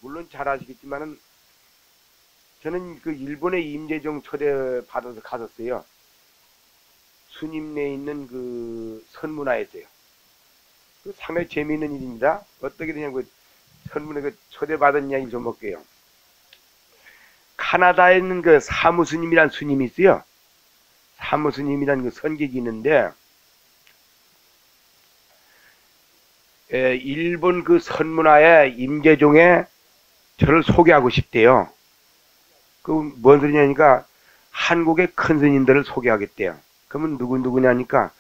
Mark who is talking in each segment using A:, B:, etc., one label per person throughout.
A: 물론 잘 아시겠지만은 저는 그 일본의 임재정 초대 받아서 갔었어요. 스님네 있는 그 선문화에서요. 그 상당히 재미있는 일입니다. 어떻게 되냐면 그 선문에 그 초대받은 이야기 좀 볼게요. 카나다에 있는 그 사무스님이란 스님이 있어요. 사무스님이란 그 선객이 있는데 일본 그 선문화에 임재종에 저를 소개하고 싶대요. 그 뭔 소리냐니까 한국의 큰 스님들을 소개하겠대요. 그러면 누구냐니까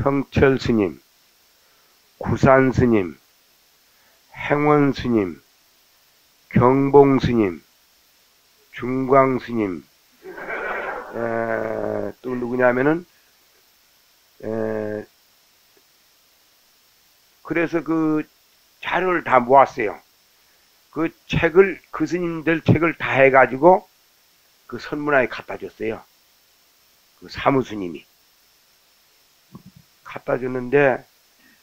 A: 성철 스님, 구산 스님, 행원 스님, 경봉 스님, 중광 스님, 또 누구냐면은 그래서 그 자료를 다 모았어요. 그 책을 그 스님들 책을 다 해가지고 그 선문화에 갖다 줬어요. 그 사무스님이 갖다 줬는데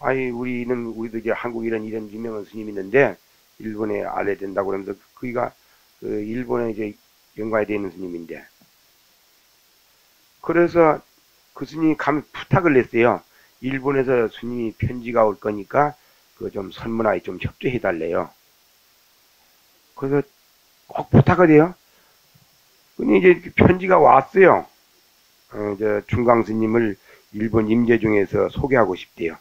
A: 아니 우리도 이제 한국 이런 유명한 스님이 있는데 일본에 알아야 된다고 그러면서 그이가 그 일본에 이제 연관이 되어 있는 스님인데 그래서 그 스님이 가면 부탁을 냈어요. 일본에서 스님이 편지가 올 거니까 그 좀 선문화에 좀 협조해 달래요. 그래서 꼭 부탁을 해요. 근데 이제 편지가 왔어요. 저 중강 스님을 일본 임재중에서 소개하고 싶대요.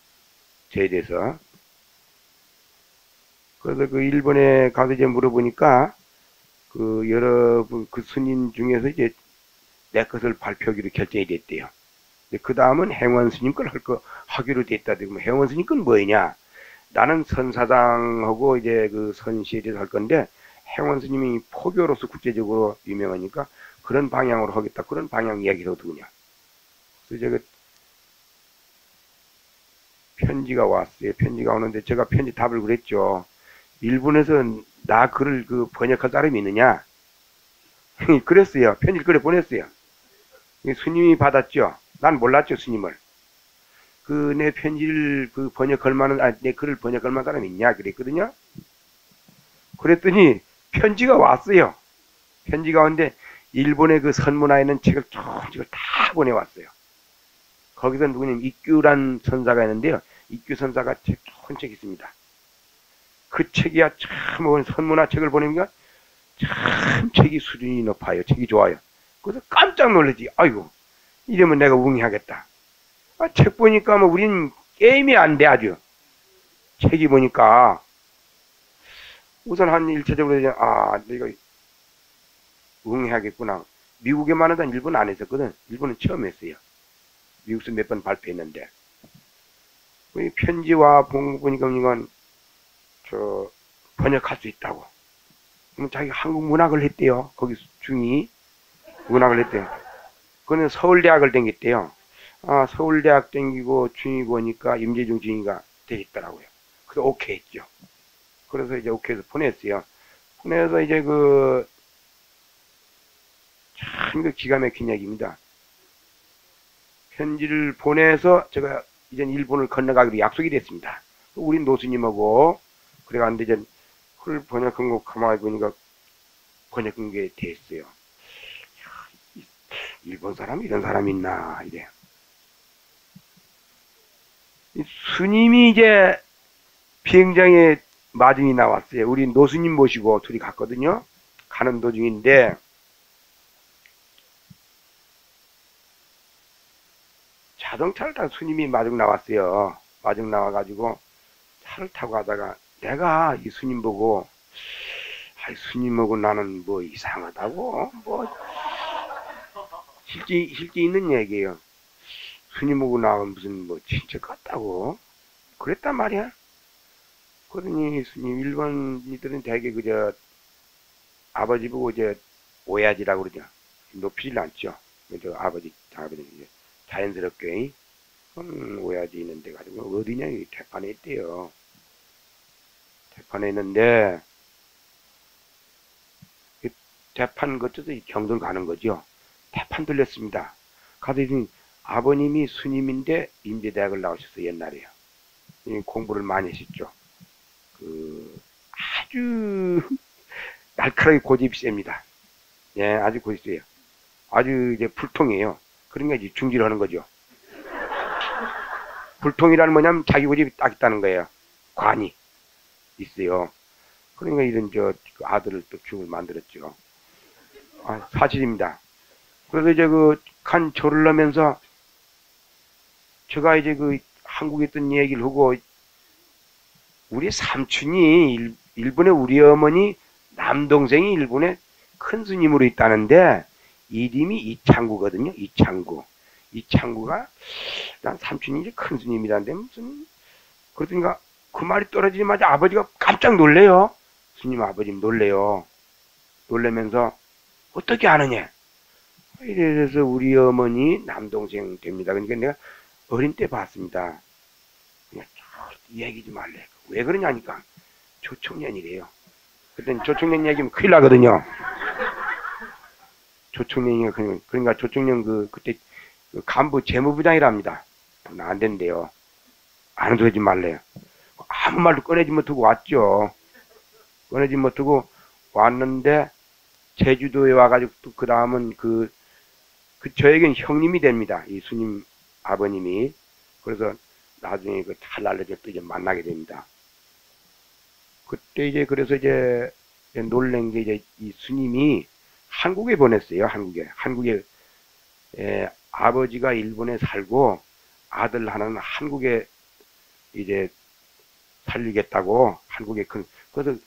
A: 저에 대해서. 그래서 그 일본에 가서 이제 물어보니까 그 여러 그 스님 중에서 이제 내 것을 발표하기로 결정이 됐대요. 그 다음은 행원 스님 걸 하기로 됐다. 뭐 행원 스님 건 뭐냐? 나는 선사장하고 이제 그 선시에 대해서 할 건데 행원 스님이 포교로서 국제적으로 유명하니까 그런 방향으로 하겠다. 그런 방향 이야기를 하더군요. 그래서 제가 편지가 왔어요. 편지가 오는데 제가 편지 답을 그랬죠. 일본에서 나 글을 그 번역할 사람이 있느냐? 그랬어요. 편지를 그래 보냈어요. 스님이 받았죠. 난 몰랐죠, 스님을. 그 내 편지를 그 번역할 만한, 내 글을 번역할 만한 사람이 있냐? 그랬거든요. 그랬더니 편지가 왔어요. 편지가 왔는데 일본의 그 선문화에 있는 책을 쪽쪽을 다 보내왔어요. 거기서 누구냐면 이규란 선사가 있는데요. 이규 선사가 책 좋은 책이 있습니다. 그 책이야 참 선문화 책을 보내니까 참 책이 수준이 높아요. 책이 좋아요. 그래서 깜짝 놀라지. 아이고 이러면 내가 웅이하겠다. 책 보니까 뭐 우린 게임이 안 돼 아주. 책이 보니까 우선 한 일차적으로 내가 웅해야겠구나. 미국에만 하던 일본 안 했었거든. 일본은 처음 했어요. 미국에서 몇 번 발표했는데 편지와 보니까 이건 저 번역할 수 있다고. 그럼 자기가 한국 문학을 했대요. 거기 중이 문학을 했대요. 그는 서울대학을 댕겼대요. 서울대학 댕기고 중이 보니까 임재중 중이가 되겠더라고요. 그래서 오케이 했죠. 그래서 이제 오케이 해서 보냈어요. 보내서 이제 참 기가 막힌 얘기입니다. 편지를 보내서 제가 이제 일본을 건너가기로 약속이 됐습니다. 우리 노수님하고 그래가는데 이제 그걸 번역한 거 가만히 보니까 번역한 게 됐어요. 일본 사람 이런 사람 있나 이래. 스님이 이제 비행장에 마중이 나왔어요. 우리 노스님 모시고 둘이 갔거든요. 가는 도중인데 자동차를 타고 스님이 마중 나왔어요. 마중 나와가지고 차를 타고 가다가 내가 이 스님 보고 스님하고 나는 뭐 이상하다고 뭐 실제 있는 얘기예요. 스님하고 나는 무슨 뭐 친척 같다고 그랬단 말이야. 그러니 스님 일본인들은 대개 그저 아버지 보고 이제 오야지라고 그러죠. 높이질 않죠. 저 아버지 이제 자연스럽게 오야지 있는데 가지고 어디냐 이 대판에 있대요. 대판에 있는데 대판 거쳐서 경동 가는 거죠. 대판 들렸습니다. 가더니 아버님이 스님인데 임재대학을 나오셨어요. 옛날에요. 공부를 많이 하셨죠. 아주 날카롭게 고집이 셉니다. 예, 아주 고집이 세요. 아주 이제 불통이에요. 그러니까 이제 중지를 하는 거죠. 불통이라는 뭐냐면 자기 고집이 딱 있다는 거예요. 관이 있어요. 그러니까 이런 아들을 또 죽을 만들었죠. 아, 사실입니다. 그래서 이제 간 절을 하면서 제가 이제 한국에 있던 얘기를 하고 우리 삼촌이 일본에 우리 어머니 남동생이 일본에 큰 스님으로 있다는데 이름이 이창구거든요. 이창구. 이창구가 난 삼촌이 이제 큰 스님이라는데 무슨 그러니까 그 말이 떨어지자마자 아버지가 깜짝 놀래요. 스님 아버님 놀래요. 놀래면서 어떻게 아느냐. 이래서 우리 어머니 남동생 됩니다. 그러니까 내가 어린 때 봤습니다. 그냥 얘기 좀 할래. 왜 그러냐니까 조총련이래요. 그땐 조총련 얘기면 큰일 나거든요. 조총련이가 그러니까 조총련 그때 간부 재무부장이랍니다. 돈 안 된대요. 아는 소리 하지 말래요. 아무 말도 꺼내지 못하고 왔죠. 꺼내지 못하고 왔는데 제주도에 와가지고 또 그 다음은 저에겐 형님이 됩니다. 이 스님 아버님이. 그래서 나중에 잘 알려져 또 이제 만나게 됩니다. 그때 이제 그래서 이제 놀란 게 이제 이 스님이 한국에 보냈어요. 한국에 아버지가 일본에 살고 아들 하나는 한국에 이제 살리겠다고 한국에 그래서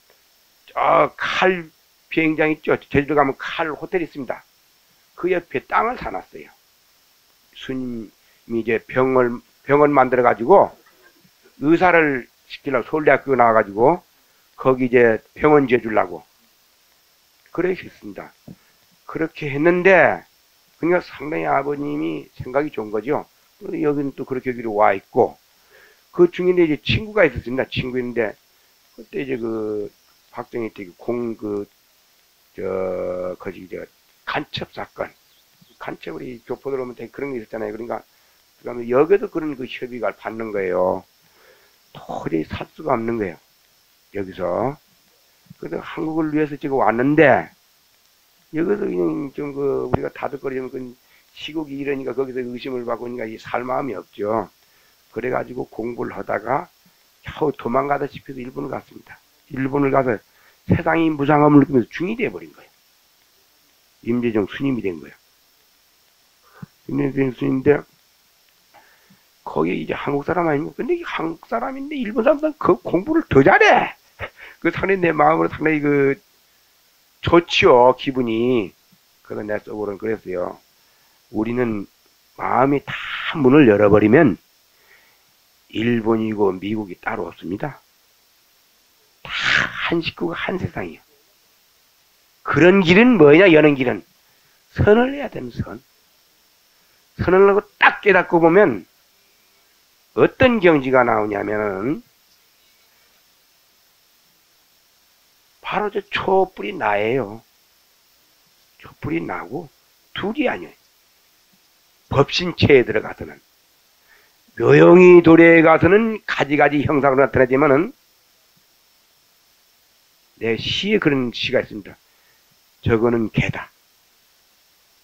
A: 칼 비행장 있죠. 제주도 가면 칼 호텔 있습니다. 그 옆에 땅을 사놨어요. 스님이 이제 병원 만들어 가지고 의사를 시키려고 서울대학교 나와가지고 거기 이제 병원 지어주려고 그렇게 했습니다. 그렇게 했는데 그러니까 상당히 아버님이 생각이 좋은 거죠. 여기는 또 그렇게 여기로 와 있고 그 중에 이제 친구가 있었습니다. 친구인데 그때 이제 박정희 때 거기 간첩 사건 간첩 우리 교포들 오면 되게 그런 게 있었잖아요. 그러니까 여기도 그런 협의가 받는 거예요. 도저히 살 수가 없는 거예요. 여기서. 그래서 한국을 위해서 지금 왔는데, 여기서 그냥 우리가 다득거리면 시국이 이러니까 거기서 의심을 받고 그러니까 살 마음이 없죠. 그래가지고 공부를 하다가 겨우 도망가다시피 해서 일본을 갔습니다. 일본을 가서 세상이 무상함을 느끼면서 중이 돼버린 거예요. 임재정 스님이 된 거예요. 임재정 스님인데, 거기 이제 한국 사람 아닙니까? 근데 한국 사람인데 일본 사람들은 그 공부를 더 잘해. 상당히 내 마음으로 상당히 좋지요, 기분이. 그래서 내 속으로는 그랬어요. 우리는 마음이 다 문을 열어버리면 일본이고 미국이 따로 없습니다. 다 한 식구가 한 세상이에요. 그런 길은 뭐냐, 여는 길은. 선을 해야 되는 선. 선을 하고 딱 깨닫고 보면 어떤 경지가 나오냐면은 바로 저 촛불이 나예요. 촛불이 나고 둘이 아니에요. 법신체에 들어가서는 묘영이 도래에 가서는 가지가지 형상으로 나타나지만은 내 시에 그런 시가 있습니다. 저거는 개다.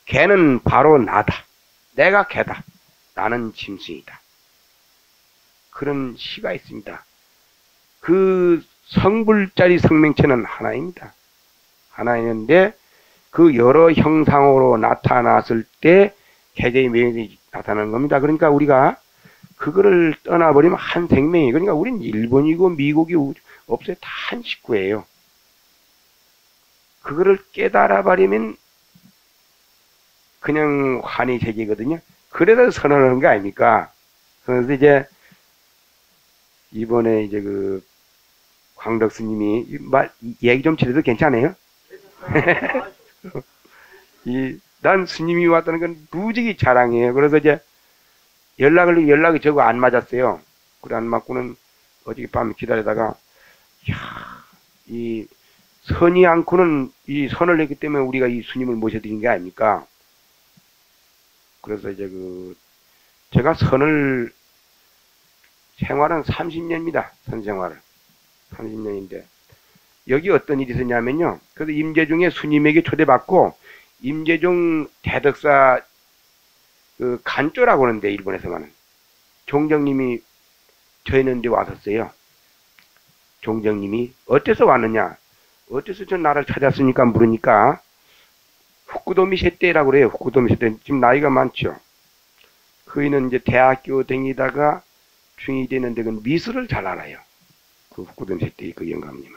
A: 개는 바로 나다. 내가 개다. 나는 짐승이다. 그런 시가 있습니다. 그 성불자리 성명체는 하나입니다. 하나인데 그 여러 형상으로 나타났을 때 개재의 명이 나타나는 겁니다. 그러니까 우리가 그거를 떠나버리면 한 생명이 그러니까 우린 일본이고 미국이 없어요. 다 한 식구예요. 그거를 깨달아버리면 그냥 환희 세계거든요. 그래서 선언하는 거 아닙니까? 그래서 이제 이번에 이제 광덕 스님이 얘기 좀 드려도 괜찮아요? 난 스님이 왔다는 건 무지개 자랑이에요. 그래서 이제 연락이 저거 안 맞았어요. 그래 안 맞고는 어저께밤 기다리다가 이 선이 않고는 이 선을 했기 때문에 우리가 이 스님을 모셔드린 게 아닙니까? 그래서 이제 제가 선을 생활은 30년입니다. 선 생활을 30년인데 여기 어떤 일이 있었냐면요. 그래서 임재중의 스님에게 초대받고 임재중 대덕사 그 간조라고 하는데 일본에서만은 종정님이 저희는 데 왔었어요. 종정님이 어째서 왔느냐? 어째서 저 나를 찾았으니까 물으니까 후쿠도미 세대라고 그래요. 후쿠도미 세대. 지금 나이가 많죠. 그이는 이제 대학교 다니다가 중이 되는데 그 미술을 잘 알아요. 그 후쿠도미 세대의 그 영감님은.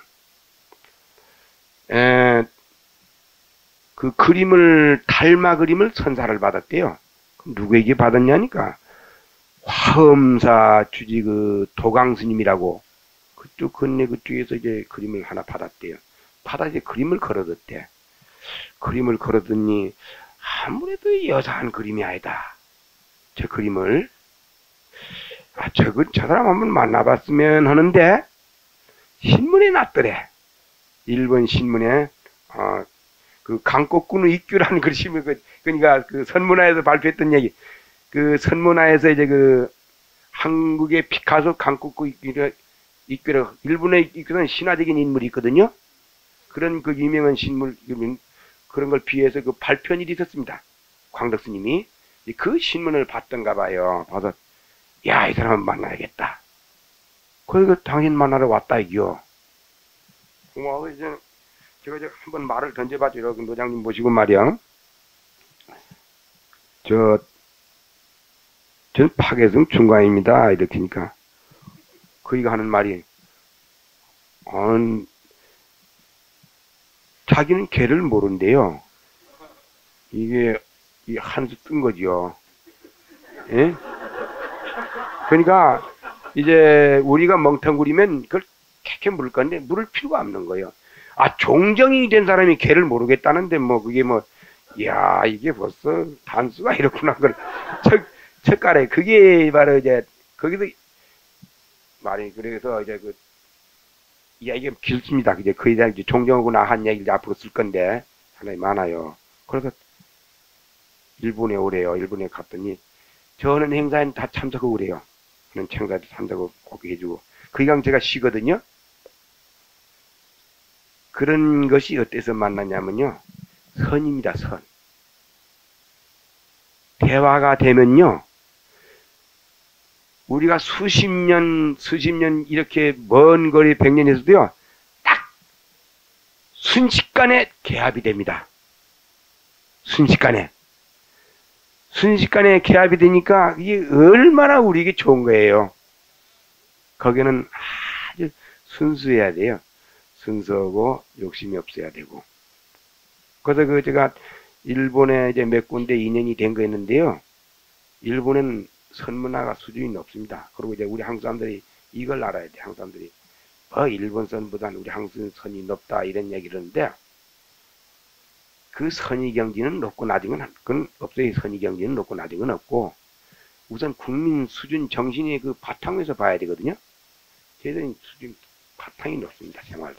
A: 그 그림을 달마 그림을 선사를 받았대요. 그럼 누구에게 받았냐니까 화엄사 주지 그 도강 스님이라고 그쪽 근내 그쪽에서 이제 그림을 하나 받았대요. 받아 이제 그림을 걸어뒀대. 그림을 걸어뒀니 아무래도 여사한 그림이 아니다. 저 그림을 저 사람 한번 만나봤으면 하는데 신문에 났더래. 일본 신문에 그 강kok군의 입규라는 글씨면 그러니까 그 선문화에서 발표했던 얘기. 그 선문화에서 이제 그 한국의 피카소 강kok군 입규라 일본의 입규는 신화적인 인물이 있거든요. 그런 그 유명한 신물 그런 걸 비해서 그 발표한 일이 있었습니다. 광덕 스님이 그 신문을 봤던가 봐요. 봐서 야, 이 사람은 만나야겠다. 그래서 당신 만나러 왔다 이겨. 고마워. 이제 제가 한번 말을 던져봤죠. 여기 노장님 모시고 말이야. 전 파괴성 중과입니다. 이렇게니까 그이가 하는 말이 자기는 개를 모른대요. 이게 한수 뜬 거지요. 예? 그러니까 이제 우리가 멍텅구리면 그걸 캐캐 물을 건데 물을 필요가 없는 거예요. 종정이 된 사람이 개를 모르겠다는데 뭐 그게 뭐 이야 이게 벌써 단수가 이렇구나. 첫가래 그게 바로 이제 거기서 말이 그래서 이제 그 이야기가 길습니다. 이제 거의 다 이제 종정하고 나 한 얘기를 앞으로 쓸 건데 상당히 많아요. 그래서 일본에 오래요. 일본에 갔더니 저는 행사에 다 참석하고 그래요. 그런 행사에 참석하고 꼭 해주고 그이강 제가 쉬거든요. 그런 것이 어때서 만나냐면요. 선입니다. 선. 대화가 되면요. 우리가 수십 년 이렇게 먼 거리 100년에서도요. 딱 순식간에 개합이 됩니다. 순식간에 개합이 되니까 이게 얼마나 우리에게 좋은 거예요. 거기는 아주 순수해야 돼요. 순수하고 욕심이 없어야 되고. 그래서 제가 일본에 이제 몇 군데 인연이 된 거였는데요. 일본은 선문화가 수준이 높습니다. 그리고 이제 우리 한국 사람들이 이걸 알아야 돼. 한국 사람들이 일본 선보다는 우리 한국 선이 높다 이런 얘기를 하는데 그 선의 경지는 높고 낮은 건 없어요. 선의 경지는 높고 낮은 건 없고 우선 국민 수준 정신의 그 바탕에서 봐야 되거든요. 저희들은 수준 바탕이 높습니다. 생활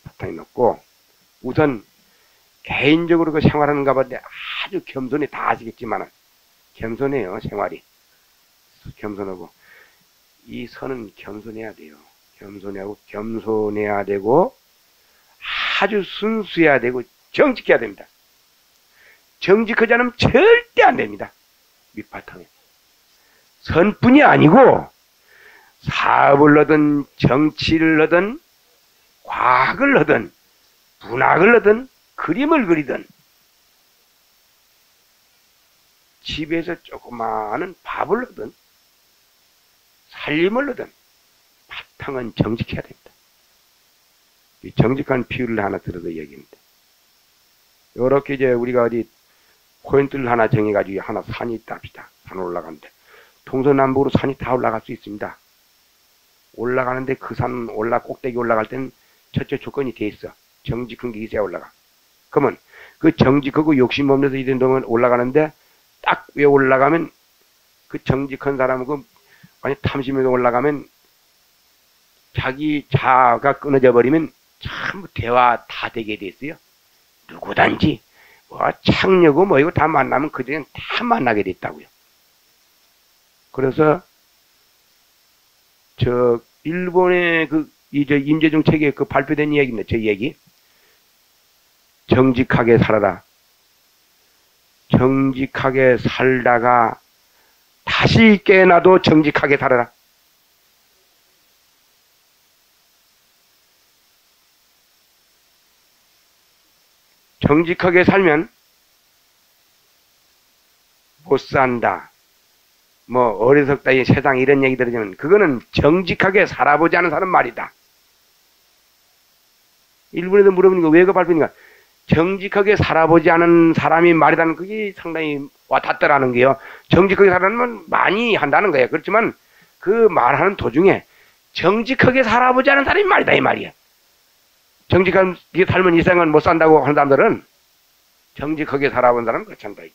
A: 바탕이 높고 우선 개인적으로 그 생활하는 가운데 아주 겸손해 다 아시겠지만 겸손해요. 생활이 겸손하고 이 선은 겸손해야 돼요. 겸손해야 되고 아주 순수해야 되고 정직해야 됩니다. 정직하지 않으면 절대 안 됩니다. 밑바탕에 선뿐이 아니고 사업을 하든 정치를 하든 과학을 하든 문학을 하든 그림을 그리든 집에서 조그마한 밥을 하든 살림을 하든 바탕은 정직해야 됩니다. 이 정직한 비유를 하나 들어서 얘기합니다. 이렇게 이제 우리가 어디 포인트를 하나 정해가지고 하나 산이 있다 합시다. 산 올라가는데 동서남북으로 산이 다 올라갈 수 있습니다. 올라가는데 그 산 꼭대기 올라갈 때는 첫째 조건이 돼 있어. 정직한 게 있어야 올라가. 그러면 그 정직하고 욕심 없는 데서 이런 동안 올라가는데 딱 위에 올라가면 그 정직한 사람은 그 완전 탐심에서 올라가면 자기 자아가 끊어져 버리면 참 대화 다 되게 돼 있어요. 누구든지 창녀고 뭐 이거 다 만나면 그들은 다 만나게 됐다고요. 그래서 일본의 그 저 임재중 책에 그 발표된 이야기입니다. 제 얘기. 정직하게 살아라. 정직하게 살다가 다시 깨어나도 정직하게 살아라. 정직하게 살면 못 산다. 뭐 어리석다 이 세상 이런 얘기 들으면 그거는 정직하게 살아보지 않은 사람 말이다. 일본에도 물어보니까 왜 그 발표니까 정직하게 살아보지 않은 사람이 말이라는 그게 상당히 와닿더라는 게요. 정직하게 살아면 많이 한다는 거예요. 그렇지만 그 말하는 도중에 정직하게 살아보지 않은 사람이 말이다 이 말이에요. 정직하게 살면 이 생은 못 산다고 하는 사람들은 정직하게 살아본 사람은 그렇지 않다 이게.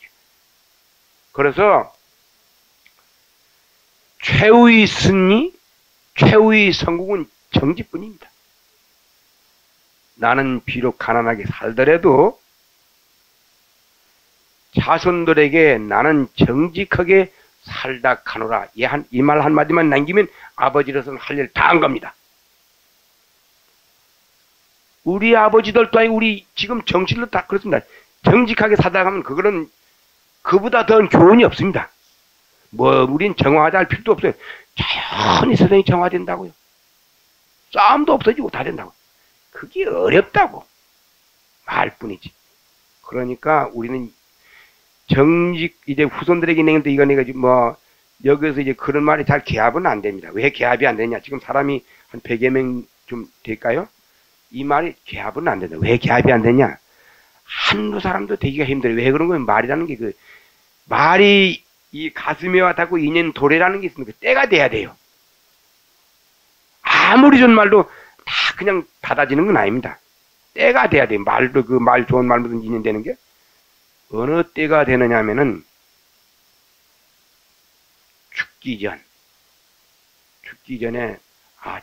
A: 그래서 최후의 승리, 최후의 성공은 정직뿐입니다. 나는 비록 가난하게 살더라도 자손들에게 나는 정직하게 살다 가노라. 이 말 한마디만 남기면 아버지로서는 할 일 다 한 겁니다. 우리 아버지들도 아니고 우리 지금 정치인도 다 그렇습니다. 정직하게 살다 가면 그거는 그보다 더 교훈이 없습니다. 뭐 우린 정화하자 할 필요도 없어요. 자연히 세상이 정화된다고요. 싸움도 없어지고 다 된다고. 그게 어렵다고 말뿐이지. 그러니까 우리는 정직 이제 후손들에게 내는데 이거 내가 지금 뭐 여기서 이제 그런 말이 잘 개합은 안 됩니다. 왜 개합이 안 되냐? 지금 사람이 한 100여 명 좀 될까요? 이 말이 개합은 안 된다. 왜 개합이 안 되냐? 한두 사람도 되기가 힘들어요. 왜 그런 거면 말이라는 게 말이 이 가슴에 와닿고 인연 도래라는 게 있으면 그 때가 돼야 돼요. 아무리 좋은 말도 다 그냥 받아지는 건 아닙니다. 때가 돼야 돼요. 말도 그 말 좋은 말 무슨 인연 되는 게 어느 때가 되느냐 하면은 죽기 전에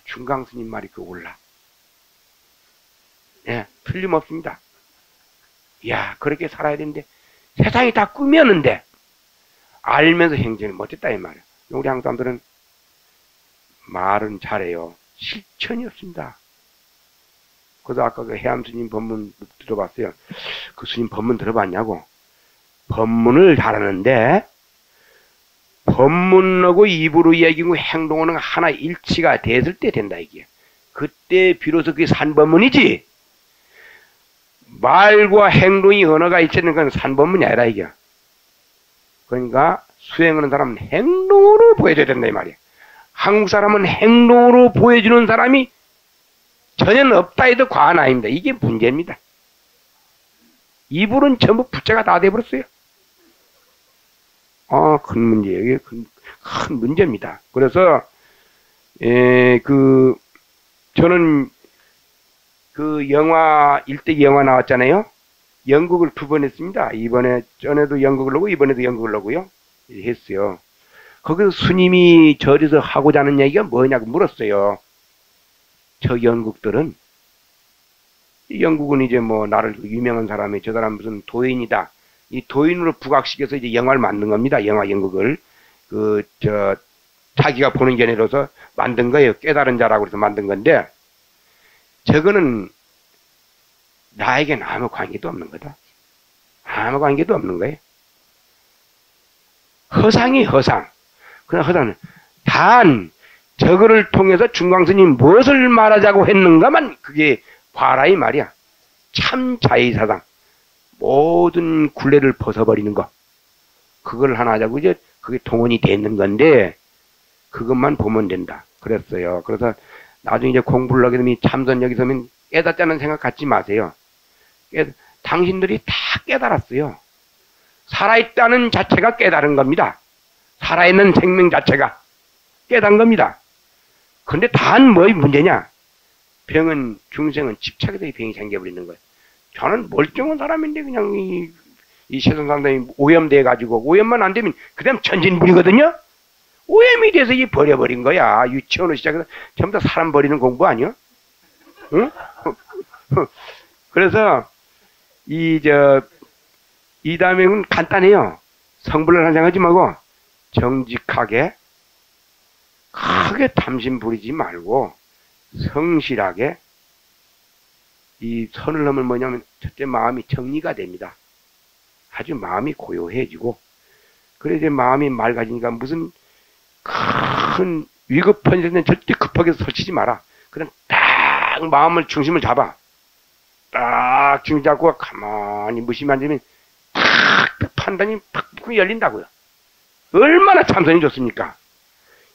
A: 중강 스님 말이 올라. 네, 틀림없습니다. 이야, 그렇게 살아야 되는데 세상이 다 꿈이었는데 알면서 행전을 못했다 이 말이야. 우리 한국 사람들은 말은 잘해요. 실천이 없습니다. 그래서 아까 그 해암 스님 법문 들어봤어요. 그 스님 법문 들어봤냐고. 법문을 잘하는데 법문하고 입으로 이야기고 행동하는 하나 일치가 됐을 때 된다 이게. 그때 비로소 그게 산법문이지. 말과 행동이 언어가 일치하는 건 산법문이 아니라 이게. 그러니까 수행하는 사람은 행동으로 보여줘야 된다 이 말이야. 한국 사람은 행동으로 보여주는 사람이 전혀 없다 해도 과언 아닙니다. 이게 문제입니다. 입으로는 전부 부채가 다 돼버렸어요. 큰 문제예요. 이게 큰 문제입니다. 그래서 저는 그 영화 일대기 영화 나왔잖아요. 연극을 2번 했습니다. 전에도 연극을 하고 이번에도 연극을 하고요. 했어요. 거기서 스님이 절에서 하고자 하는 얘기가 뭐냐고 물었어요. 저 연극들은 영국은 이제 뭐 나를 유명한 사람이 저 사람 무슨 도인이다. 이 도인으로 부각시켜서 이제 영화를 만든 겁니다. 영화 연극을 자기가 보는 게 아니라서 만든 거예요. 깨달은 자라고 해서 만든 건데 저거는 나에겐 아무 관계도 없는 거다. 아무 관계도 없는 거예요. 허상이 허상. 그냥 허상은 단 저거를 통해서 중광스님 무엇을 말하자고 했는가만 그게 봐라 이 말이야. 참 자의사상. 모든 굴레를 벗어버리는 거. 그걸 하나 하자고 이제 그게 동원이 되는 건데 그것만 보면 된다. 그랬어요. 그래서 나중에 이제 공부를 하게 되면 참선 여기 서면 깨닫자는 생각 갖지 마세요. 당신들이 다 깨달았어요. 살아있다는 자체가 깨달은 겁니다. 살아있는 생명 자체가 깨달은 겁니다. 그런데 단 뭐의 문제냐? 병은 중생은 집착에서 이 병이 생겨버리는 거예요. 저는 멀쩡한 사람인데 그냥 이 세상 사람들이 오염돼 가지고 오염만 안 되면 그다음 천진불이거든요. 오염이 돼서 이 버려버린 거야. 유치원으로 시작해서 전부 다 사람 버리는 공부 아니야? 응? 그래서 이 다음에는 간단해요. 성불을 한장하지 말고 정직하게 크게 탐심 부리지 말고 성실하게 이 선을 넘으면 뭐냐면 첫째 마음이 정리가 됩니다. 아주 마음이 고요해지고 그래 이제 마음이 맑아지니까 무슨 큰 위급한 일은 절대 급하게 설치지 마라. 그냥 딱 마음을 중심을 잡아. 딱 중심 잡고 가만히 무심히 앉으면 탁 판단이 팍 열린다고요. 얼마나 참선이 좋습니까?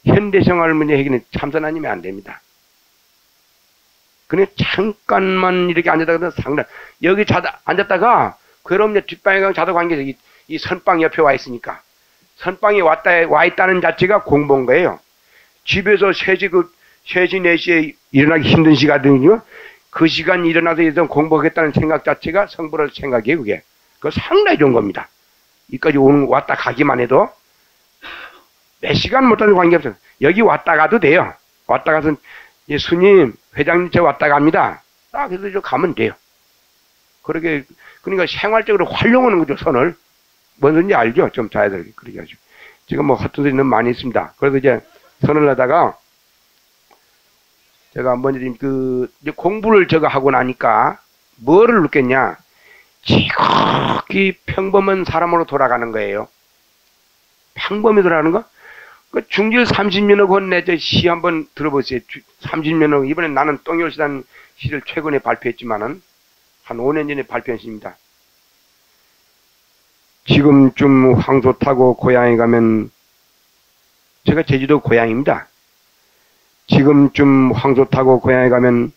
A: 현대생활 문제 해결은 참선 아니면 안 됩니다. 그냥 잠깐만 이렇게 앉았다가 상당 여기 앉았다가 그럼 뒷방에 가면 자도 관계에서 이 선방 옆에 와 있으니까 선방에 와 있다는 자체가 공부인 거예요. 집에서 3시 4시에 일어나기 힘든 시간이거든요. 그 시간 일어나서 일단 공부하겠다는 생각 자체가 성불할 생각이에요. 그게 그거 상당히 좋은 겁니다. 여기까지 왔다 가기만 해도 몇 시간 못하는 관계없어요. 여기 왔다 가도 돼요. 왔다 가서 스님 회장님 저 왔다 갑니다. 딱 해서 저 가면 돼요. 그러니까 생활적으로 활용하는 거죠. 선을 뭔 소리인지 알죠? 좀 자연스럽게 그렇게 하죠. 지금 뭐 허튼 소리는 많이 있습니다. 그래서 이제 선을 하다가 제가 먼저 이제 공부를 저거 하고 나니까 뭐를 느꼈냐? 지극히 평범한 사람으로 돌아가는 거예요. 평범히 돌아가는 거? 그 중질 30년호 건네 저 시 한번 들어보세요. 30년호 이번에 나는 똥열시단 시를 최근에 발표했지만은 한 5년 전에 발표한 시입니다. 지금쯤 황소 타고 고향에 가면 제가 제주도 고향입니다. 지금쯤 황소 타고 고향에 가면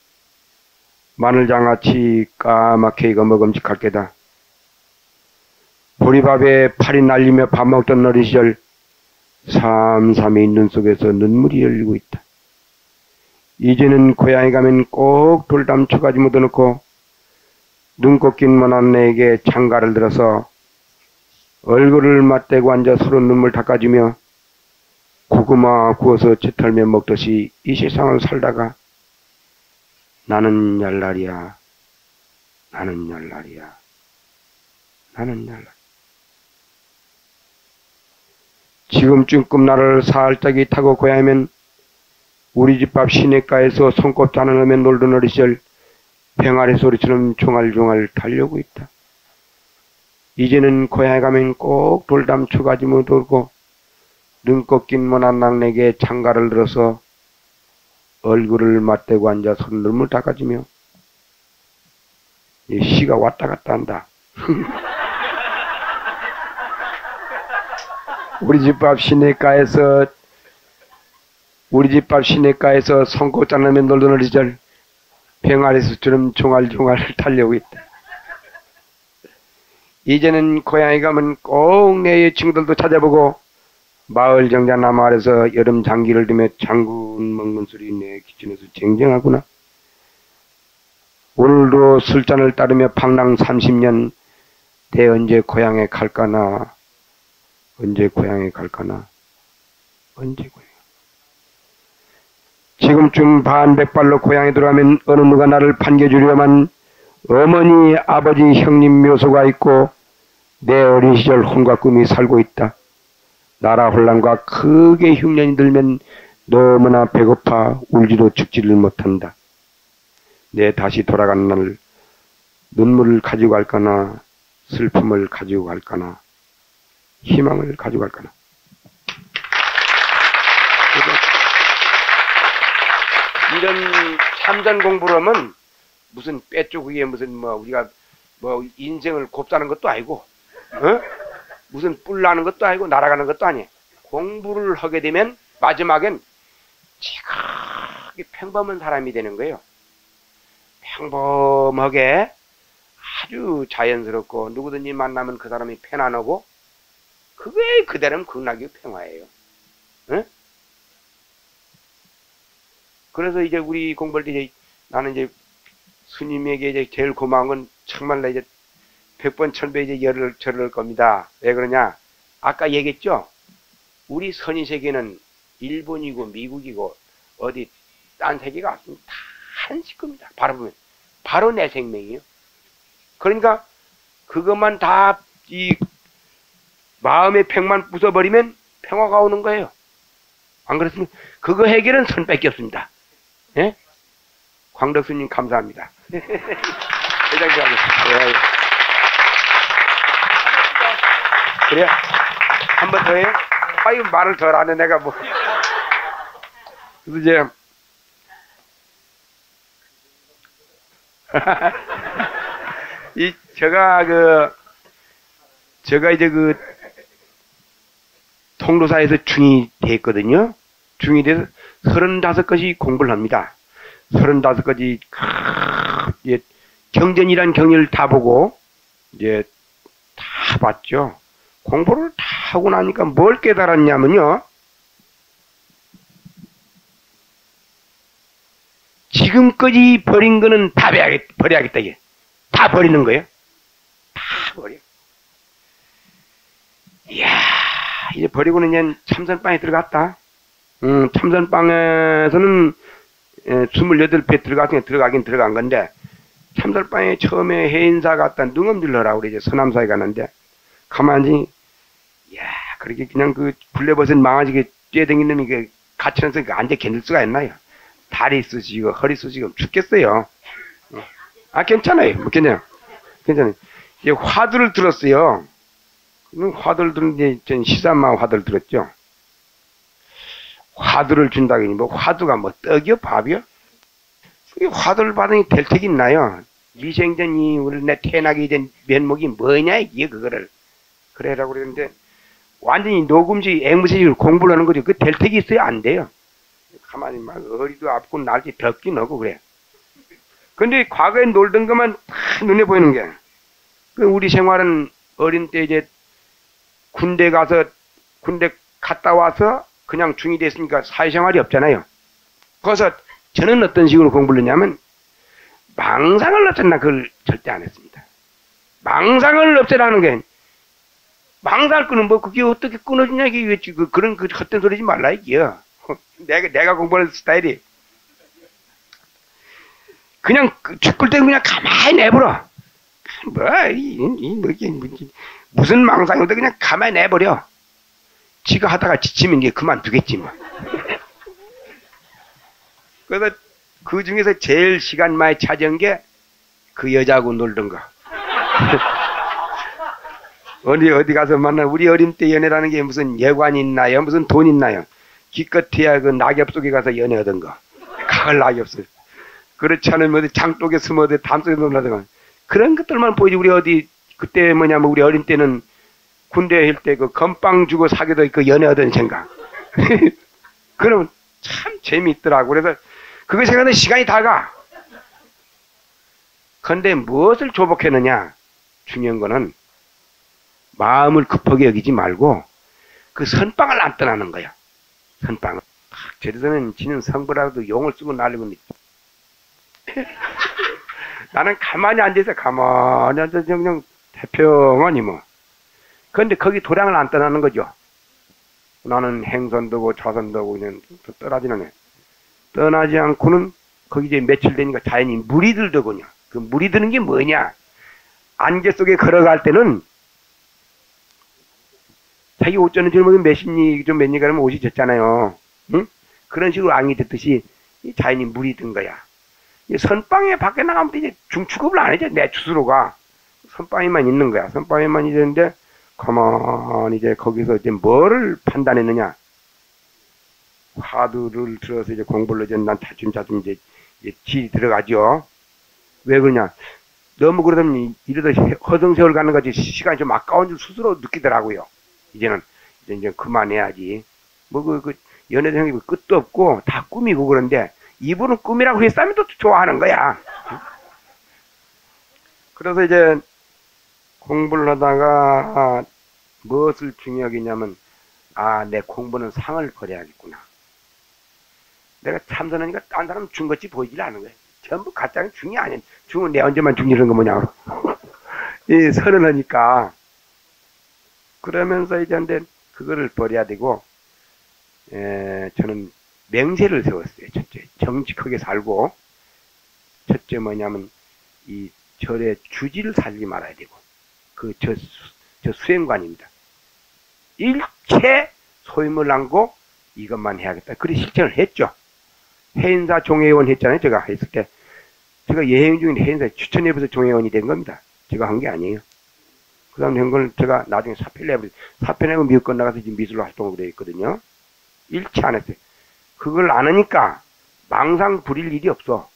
A: 마늘장아찌 까맣게 익어 먹음직할 게다. 보리밥에 팔이 날리며 밥 먹던 어린 시절 삼삼이 눈 속에서 눈물이 열리고 있다. 이제는 고향에 가면 꼭 돌담 초가지 묻어놓고 눈꽃 낀 먼한 내에게 장가를 들어서 얼굴을 맞대고 앉아 서로 눈물 닦아주며 고구마 구워서 채털며 먹듯이 이 세상을 살다가 나는 열날이야, 나는 열날이야, 나는 열날. 지금쯤 꿈나를 살짝이 타고 고야하면 우리 집 앞 시내가에서 손꼽 자는으며 놀던 어린 시절 병아리 소리처럼 종알종알 달려오고 있다. 이제는 고향에 가면 꼭 돌담 초가지무 돌고 눈꽃 낀 먼한 낙내게 장가를 들어서 얼굴을 맞대고 앉아 서로 눈물 닦아주며 이 시가 왔다 갔다 한다. 우리 집 앞 시내가에서 손꼽 자르며 놀던 어린 시절 병아리 수처럼 종알종알 달려오고 있다. 이제는 고향에 가면 꼭 내 친구들도 찾아보고 마을 정자 나무 아래서 여름 장기를 들며 장군 먹는 소리 내 기준에서 쟁쟁하구나. 오늘도 술잔을 따르며 방랑 30년 대 언제 고향에 갈까나, 언제 고향에 갈까나, 언제 고향에. 지금쯤 반백발로 고향에 들어가면 어느 누가 나를 반겨주려만 어머니, 아버지, 형님 묘소가 있고 내 어린 시절 혼과 꿈이 살고 있다. 나라 혼란과 크게 흉년이 들면 너무나 배고파 울지도 죽지를 못한다. 내 다시 돌아가는 날 눈물을 가지고 갈까나, 슬픔을 가지고 갈까나, 희망을 가지고 갈까나. 이런 참전 공부를 하면 무슨 빼쪽이에 무슨 우리가 인생을 곱다는 것도 아니고, 무슨 뿔 나는 것도 아니고 날아가는 것도 아니에요. 공부를 하게 되면 마지막엔 지극히 평범한 사람이 되는 거예요. 평범하게 아주 자연스럽고 누구든지 만나면 그 사람이 편안하고 그게 그대로는 극락의 평화예요. 그래서 이제 우리 공부할 때 이제 나는 이제 스님에게 이제 제일 고마운 건 정말 이제 100번 1000배 이제 열을 절을 겁니다. 왜 그러냐? 아까 얘기했죠? 우리 선인 세계는 일본이고 미국이고 어디 딴 세계가 없습니다. 다 한 식구입니다. 바로 보면 바로 내 생명이에요. 그러니까 그것만 다 이 마음의 팩만 부숴버리면 평화가 오는 거예요. 안 그렇습니까? 그거 해결은 선밖에 없습니다. 예? 광덕수님 감사합니다. 회장님 하겠습니다. 그래? 한 번 더 해요? 아유, 말을 덜 하네, 내가 뭐. 그래서 이제, 제가 이제 통도사에서 중이 됐거든요. 중이 돼서 35가지 공부를 합니다. 35가지, 이제, 경전이란 경리를 다 보고, 이제, 다 봤죠. 공부를 다 하고 나니까 뭘 깨달았냐면요. 지금까지 버린 거는 다 버려야겠다, 이게. 다 버리는 거예요. 다 버려. 이야, 이제 버리고는 이제 참선방에 들어갔다. 참선방에서는 28배 들어가긴 들어간 건데, 참선방에 처음에 해인사 갔다 능엄질러라고 그러죠. 서남사에 가는데, 가만히, 이야, 그렇게 그냥 블레버섯 망아지게 뛰어다니는 놈이 갇혀서 앉아 견딜 수가 있나요? 다리 쑤시고, 허리 쑤시고, 죽겠어요. 아, 괜찮아요. 뭐, 괜찮아요. 이제 화두를 들었어요. 화두를 들었는데, 전 시산마 화두를 들었죠. 화두를 준다더니, 뭐, 화두가 뭐, 떡이요? 밥이요? 화두를 받으니 될 택이 있나요? 미생전이 우리 내 태어나게 된 면목이 뭐냐, 이게 그거를. 그래라고 그러는데, 완전히 녹음식, 앵무새식으로 공부를 하는 거죠. 그 될 택이 있어야 안 돼요. 가만히 막, 어리도 아프고, 날씨 벽기 넣고 그래. 근데 과거에 놀던 것만 다 눈에 보이는 게, 우리 생활은 어린 때 이제 군대 갔다 와서 그냥 중이 됐으니까 사회생활이 없잖아요. 그래서 저는 어떤 식으로 공부를 했냐면, 망상을 없애나 그걸 절대 안 했습니다. 망상을 없애라는 게, 망상을 끄는 뭐 그게 어떻게 끊어지냐, 이게 그런 헛된 소리지 말라, 이게요. 내가 공부하는 스타일이. 그냥 죽을 때는 그냥 가만히 내버려. 무슨 망상이든 그냥 가만히 내버려. 지가 하다가 지치면 이제 그만두겠지 뭐. 그래서 그 중에서 제일 시간 많이 찾은 게 그 여자하고 놀던 거. 어디 가서 만나, 우리 어린 때 연애라는 게 무슨 여관이 있나요? 무슨 돈 있나요? 기껏해야 그 낙엽 속에 가서 연애하던 거. 가을 낙엽을. 그렇지 않으면 어디 장독에 숨어 어디 담속에 놀라던가. 그런 것들만 보이지. 우리 어디, 그때 뭐냐면 우리 어린 때는 군대에 있을 때 그 건빵 주고 사귀도 그 연애하던 생각. 그러면 참 재미있더라고. 그래서 그거 생각하는 시간이 다 가. 근데 무엇을 조복했느냐? 중요한 거는 마음을 급하게 여기지 말고 그 선빵을 안 떠나는 거야. 선빵을. 저래서는 지는 성부라도 용을 쓰고 날리고 나는 가만히 앉아서 그냥 태평하니 뭐. 그런데 거기 도량을 안 떠나는 거죠. 나는 행선도고 좌선도고 그냥 떠나지는 애. 떠나지 않고는 거기 이제 며칠 되니까 자연히 물이 들더군요. 그 물이 드는 게 뭐냐? 안개 속에 걸어갈 때는 자기 옷전에 젊은 몇십리 좀 몇 리 가면 옷이 젖잖아요. 응? 그런 식으로 앙이 됐듯이 자연히 물이 든 거야. 선방에 밖에 나가면 이제 중축업을 안 해줘. 내 스스로가. 선방에만 있는 거야. 선방에만 있는데, 가만히 이제 거기서 이제 뭐를 판단했느냐. 화두를 들어서 이제 공부를 이제 난 차츰차츰 이제 질이 들어가죠. 왜 그러냐. 너무 그러면 이러다 허송세월 가는 거지 시간이 좀 아까운 줄 스스로 느끼더라고요. 이제는 이제 그만해야지. 뭐 연애 생각이 끝도 없고 다 꿈이고 그런데 이분은 꿈이라고 했으면 또 좋아하는 거야. 그래서 이제 공부를 하다가 무엇을 중요하게 했냐면, 내 공부는 상을 거려야겠구나. 내가 참선하니까 딴 사람 중같이 보이질 않은 거야. 전부 가짜는 중이 아니야. 중은 내 언제만 중이라는 거 뭐냐고. 이 서른하니까. 그러면서 이제 근데 그거를 버려야 되고, 저는 맹세를 세웠어요. 첫째, 정직하게 살고, 첫째 뭐냐면, 이 절의 주지를 살지 말아야 되고, 저 수행관입니다. 일체 소임을 안고 이것만 해야겠다. 그래 실천을 했죠. 해인사 종회의원 했잖아요. 제가 했을 때. 제가 여행 중인 행사에 추천해서 종회원이 된 겁니다. 제가 한 게 아니에요. 그 다음 된 걸 제가 나중에 사표를 내버렸어요. 사표 내고 미국 건너가서 지금 미술 활동을 되어 있거든요. 일치 안 했어요. 그걸 안 하니까 망상 부릴 일이 없어.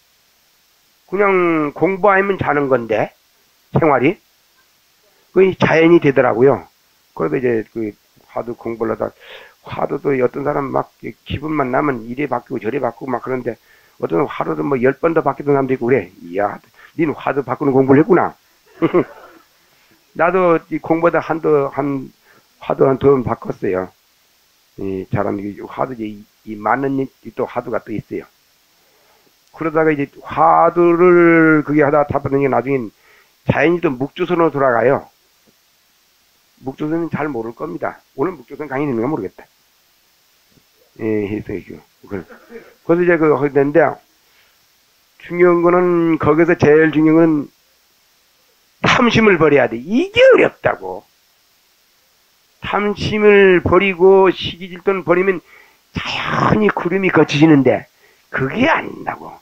A: 그냥 공부 아니면 자는 건데, 생활이. 그 자연이 되더라고요. 그래도 이제 그 화두 공부를 하다, 화두도 어떤 사람 막 기분만 나면 이래 바뀌고 저래 바뀌고 막 그런데 어떤 하루도 뭐 10번 더 바뀌던 사람도 있고 그래. 이야, 니는 화두 바꾸는 공부를 했구나. 나도 이 공부하다 화두 한 2번 바꿨어요. 이 사람, 화두, 이 맞는 또 화두가 또 있어요. 그러다가 이제 화두를 그게 하다 보니 나중엔 자연히도 묵주선으로 돌아가요. 묵주선은 잘 모를 겁니다. 오늘 묵주선 강의 있는가 모르겠다. 예, 했어요. 그래서 이제 그거 하게 되는데, 중요한 거는, 거기서 제일 중요한 건 탐심을 버려야 돼. 이게 어렵다고. 탐심을 버리고 시기질투를 버리면 자연히 구름이 거치지는데, 그게 아닌다고.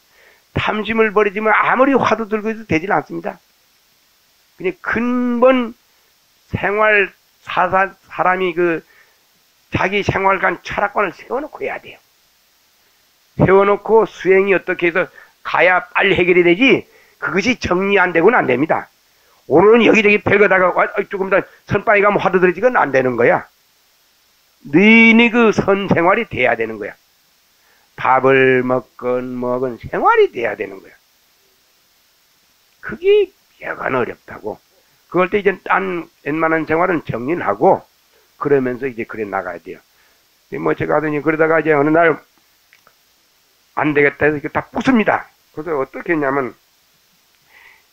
A: 탐심을 버리지만 아무리 화두 들고 있어도 되질 않습니다. 그냥 근본 생활, 사람이 자기 생활관, 철학관을 세워놓고 해야 돼요. 세워놓고 수행이 어떻게 해서 가야 빨리 해결이 되지, 그것이 정리 안 되고는 안 됩니다. 오늘은 여기저기 벨거다가 조금 더 선바위 가면 화두 들어지건 안 되는 거야. 너희는 그 선생활이 돼야 되는 거야. 밥을 먹건 생활이 돼야 되는 거야. 그게 여간 어렵다고. 그럴 때 이제 웬만한 생활은 정리를 하고, 그러면서 이제 그래 나가야 돼요. 뭐 제가 하더니 그러다가 이제 어느 날 안 되겠다 해서 다 부숩니다. 그래서 어떻게 했냐면,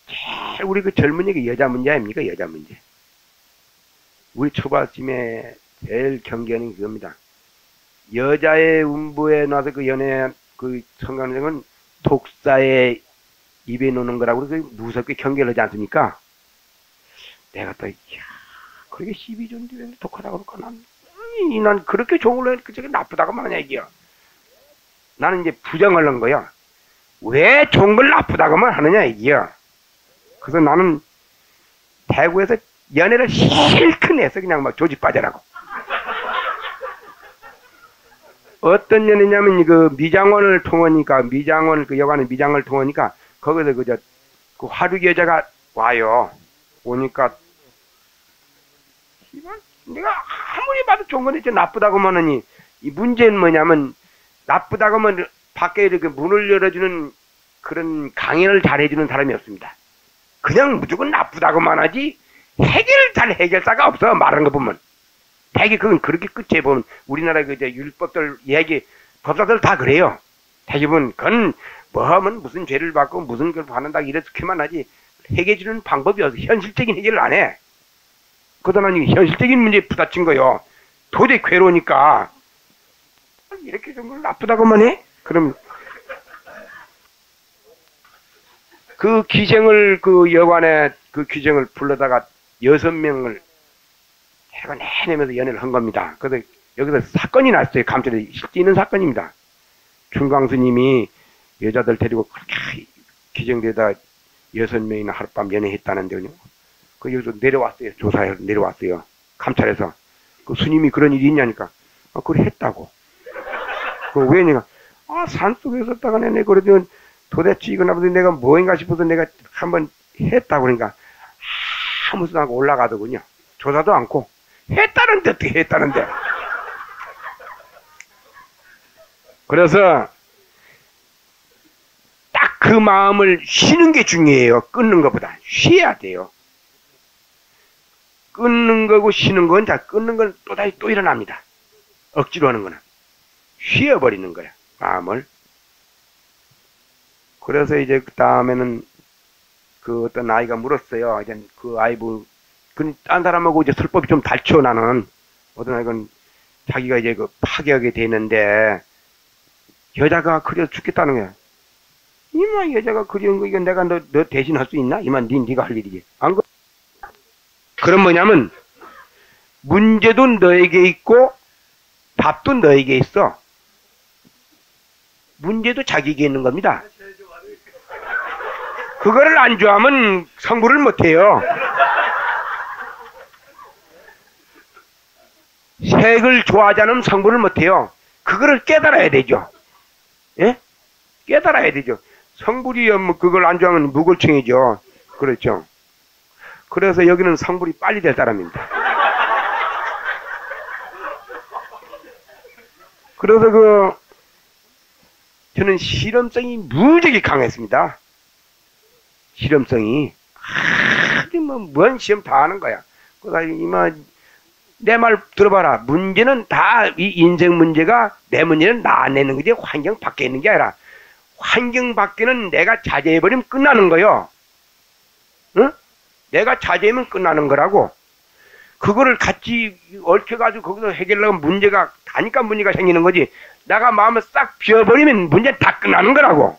A: 제일 우리 그 젊은이가 여자 문제 아닙니까? 여자 문제. 우리 초반쯤에 제일 경계하는 그겁니다. 여자의 운부에 나서 그 연애, 그 성관생은 독사의 입에 놓는 거라고 그래서 무섭게 경계를 하지 않습니까? 내가 또, 이야, 그렇게 12조인데 왜 독하다고 그럴까? 난 그렇게 좋은 걸로 저게 나쁘다고만 하냐, 이게요. 나는 이제 부정을 한 거야. 왜 좋은 걸 나쁘다고만 하느냐, 이게요. 그래서 나는 대구에서 연애를 실컷 해서 그냥 막 조지 빠져라고. 어떤 연애냐면, 그 미장원을 통하니까, 그 여관의 미장을 통하니까, 거기서 그 화류기 여자가 와요. 오니까, 내가 아무리 봐도 좋은 건데, 나쁘다고만 하니, 이 문제는 뭐냐면, 나쁘다고 하면 밖에 이렇게 문을 열어주는 그런 강연을 잘 해주는 사람이 없습니다. 그냥 무조건 나쁘다고만 하지, 해결사가 없어, 말하는 거 보면. 대개 그건 그렇게 끝에 보면, 우리나라 율법들, 법사들 다 그래요. 대부분, 그건 뭐 하면 무슨 죄를 받고 무슨 걸 받는다, 이렇게만 하지, 해결해주는 방법이 없어. 현실적인 해결을 안 해. 그러다 나니 현실적인 문제에 부딪힌 거요. 도저히 괴로우니까. 이렇게 좀 걸 나쁘다고만 해? 그럼, 그 기생을, 그 여관에 그 기생을 불러다가 6명을 해가 내내면서 연애를 한 겁니다. 그래서 여기서 사건이 났어요. 감찰에 실제 있는 사건입니다. 중광스님이 여자들 데리고 그렇게 기생대다 6명이나 하룻밤 연애했다는데요. 그 여기서 내려왔어요. 조사해 내려왔어요. 감찰에서. 그 스님이 그런 일이 있냐니까. 그래 했다고. 그 왜냐가 산속에 있었다가 내가 그러더니 도대체 이거나 보다 내가 뭐인가 싶어서 내가 한번 했다고 그러니까 아무 소리 하고 올라가더군요. 조사도 않고. 했다는데 어떻게 했다는데. 그래서 딱 그 마음을 쉬는 게 중요해요. 끊는 것보다. 쉬어야 돼요. 끊는 거고 쉬는 건, 끊는 건 또다시 또 일어납니다. 억지로 하는 거는. 쉬어버리는 거야, 마음을. 그래서 이제 그 다음에는 그 어떤 아이가 물었어요. 이제 그 딴 사람하고 이제 술법이 좀 달쳐, 나는. 어떤 아이가 자기가 이제 파괴하게 되는데, 여자가 그려 죽겠다는 거야. 이만 여자가 그리운 거, 이거 내가 너 대신 할 수 있나? 이만 네가 할 일이지. 안 그래? 그럼 뭐냐면, 문제도 너에게 있고, 답도 너에게 있어. 문제도 자기에게 있는 겁니다. 그거를 안 좋아하면 성불을 못해요. 색을 좋아하지 않으면 성불을 못해요. 그거를 깨달아야 되죠. 예? 깨달아야 되죠. 성불이 뭐 그걸 안 좋아하면 무골청이죠. 그렇죠. 그래서 여기는 성불이 빨리 될 사람입니다. 그래서 저는 실험성이 무지하게 강했습니다. 실험성이. 뭔 시험 다 하는 거야. 내 말 들어봐라. 문제는 다, 이 인생 문제가, 내 문제는 나 내는 거지, 환경 밖에 있는 게 아니라, 환경 밖에는 내가 자제해버리면 끝나는 거요. 응? 내가 자제하면 끝나는 거라고. 그거를 같이 얽혀가지고 거기서 해결하면 문제가, 다니까 문제가 생기는 거지. 내가 마음을 싹 비워버리면 문제는 다 끝나는 거라고.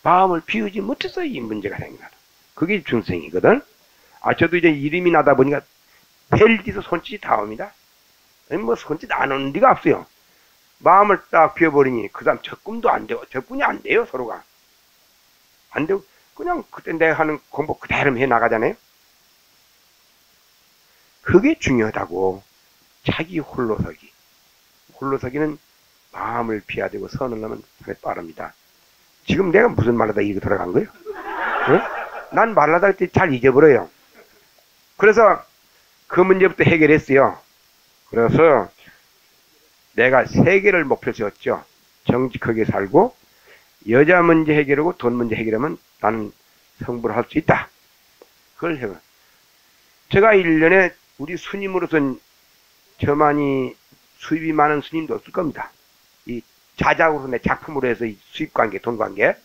A: 마음을 비우지 못해서 이 문제가 생겨나. 그게 중생이거든. 저도 이제 이름이 나다 보니까 벨디서 손짓이 다 옵니다. 뭐 손짓 안 오는 데가 없어요. 마음을 딱 비워버리니 그 다음 접근도 안 되고, 접근이 안 돼요, 서로가. 안 되고, 그냥 그때 내가 하는 공부 그대로 해 나가잖아요. 그게 중요하다고. 자기 홀로서기. 홀로서기는 마음을 비워야 되고 선을 하면 산에 빠릅니다. 지금 내가 무슨 말하다 이거 들어간 거예요? 응? 난 말하다 할 때 잘 잊어버려요. 그래서 그 문제부터 해결했어요. 그래서 내가 세 개를 목표로 세웠죠. 정직하게 살고 여자 문제 해결하고 돈 문제 해결하면 나는 성불을 할 수 있다. 그걸 해요. 제가 1년에 우리 스님으로서는 저만이 수입이 많은 스님도 없을 겁니다. 이 자작으로 내 작품으로 해서 이 수입관계, 돈관계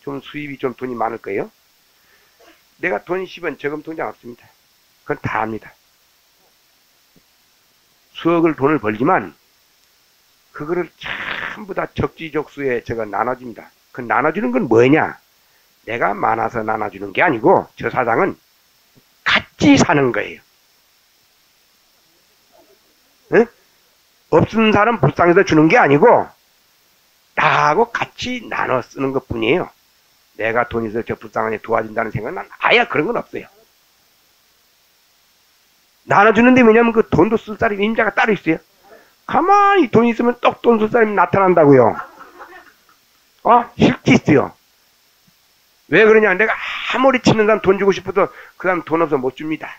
A: 좀 수입이 좀 돈이 많을 거예요. 내가 돈 10원 저금 통장 없습니다. 그건 다 압니다. 수억을 돈을 벌지만 그거를 전부 다 적지적소에 제가 나눠줍니다. 그 나눠주는 건 뭐냐? 내가 많아서 나눠주는 게 아니고 저 사장은 같이 사는 거예요. 응? 없는 사람 불쌍해서 주는 게 아니고 나하고 같이 나눠 쓰는 것 뿐이에요. 내가 돈 있어서 저 불쌍한 애 도와준다는 생각은 난 아예 그런 건 없어요. 나눠주는데 왜냐면 그 돈도 쓸 사람이 임자가 따로 있어요. 가만히 돈 있으면 떡 돈 쓸 사람이 나타난다고요. 실제 있어요. 왜 그러냐? 내가 아무리 치는 사람 돈 주고 싶어도 그 사람 돈 없어 못 줍니다.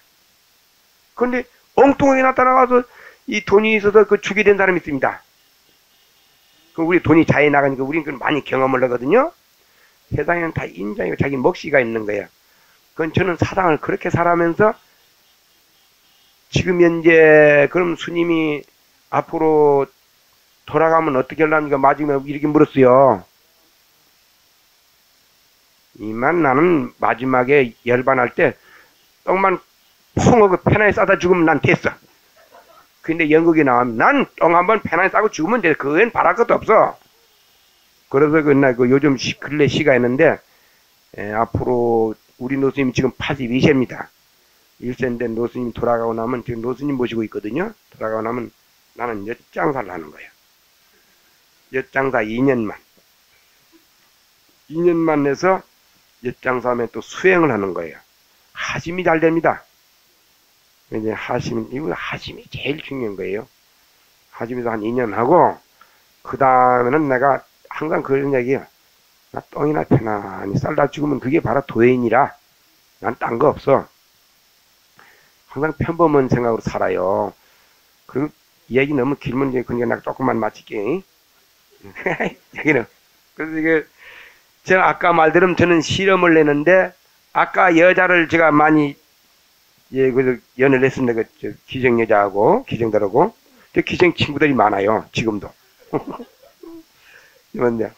A: 그런데 엉뚱하게 나타나가서 이 돈이 있어서 그 주게 된 사람이 있습니다. 그 우리 돈이 자해 나가니까 우리는 그 많이 경험을 하거든요. 세상에는 다 인정이고 자기 몫이가 있는 거예요. 그건 저는 사상을 그렇게 살아면서 지금 현재 그럼 스님이 앞으로 돌아가면 어떻게 하려니까 마지막에 이렇게 물었어요. 이만 나는 마지막에 열반할 때 떡만 펑하고 페나에 싸다 죽으면 난 됐어. 근데 연극이 나오면 난 떡 한번 페나에 싸고 죽으면 돼. 그건 바랄 것도 없어. 그래서 그 요즘 근래 시가 있는데 앞으로 우리 노스님 지금 82세입니다. 1세인데 노스님 돌아가고 나면 지금 노스님 모시고 있거든요. 돌아가고 나면 나는 엿장사를 하는 거예요. 엿장사 2년만. 2년만 해서 엿장사하면 또 수행을 하는 거예요. 하심이 잘 됩니다. 이제 하심이 제일 중요한 거예요. 하심에서 한 2년 하고, 그 다음에는 내가 항상 그런 얘기예요. 나 똥이나 편안히 쌀다 죽으면 그게 바로 도인이라. 난 딴 거 없어. 항상 평범한 생각으로 살아요. 그리고 이야기 너무 길면 이제 그러니까 나 조금만 마칠게. 얘기는. 그래서 이게 제가 아까 말대로 저는 실험을 내는데 아까 여자를 제가 많이 그래서 연애를 했습니다. 기생 여자하고 기생들하고 기생 친구들이 많아요. 지금도. 뭔데?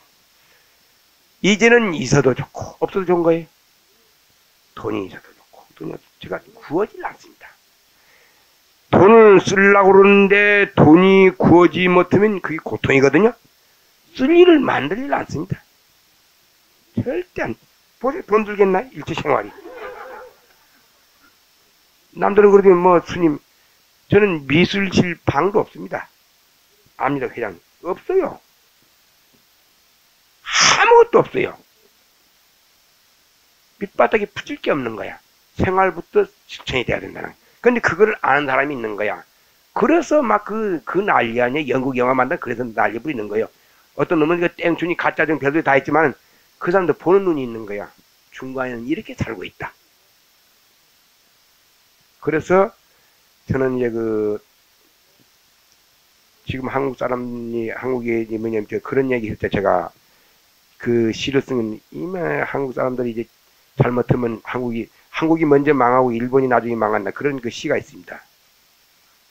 A: 이제는 있어도 좋고 없어도 좋은 거예요. 돈이 있어도 좋고 돈이 없어도 제가 구하지 않습니다. 돈을 쓰려고 그러는데 돈이 구하지 못하면 그게 고통이거든요. 쓸 일을 만들지 않습니다. 절대 안. 보세요. 돈 들겠나? 일체 생활이. 남들은 그러더니 뭐 스님 저는 미술실 방도 없습니다. 압니다. 회장님. 없어요. 아무것도 없어요. 밑바닥에 붙일 게 없는 거야. 생활부터 실천이 돼야 된다는. 근데 그거를 아는 사람이 있는 거야. 그래서 막 그 난리 아니야. 영국 영화 만다 그래서 난리 부리는 거예요. 어떤 놈은 그 땡춘이 가짜정 별들 다 했지만 그 사람도 보는 눈이 있는 거야. 중간에는 이렇게 살고 있다. 그래서 저는 이제 지금 한국에 뭐냐면 그런 얘기 할 때 제가 그 시를 쓰면 이만 한국 사람들이 이제 잘못하면 한국이 먼저 망하고 일본이 나중에 망한다. 그런 그 시가 있습니다.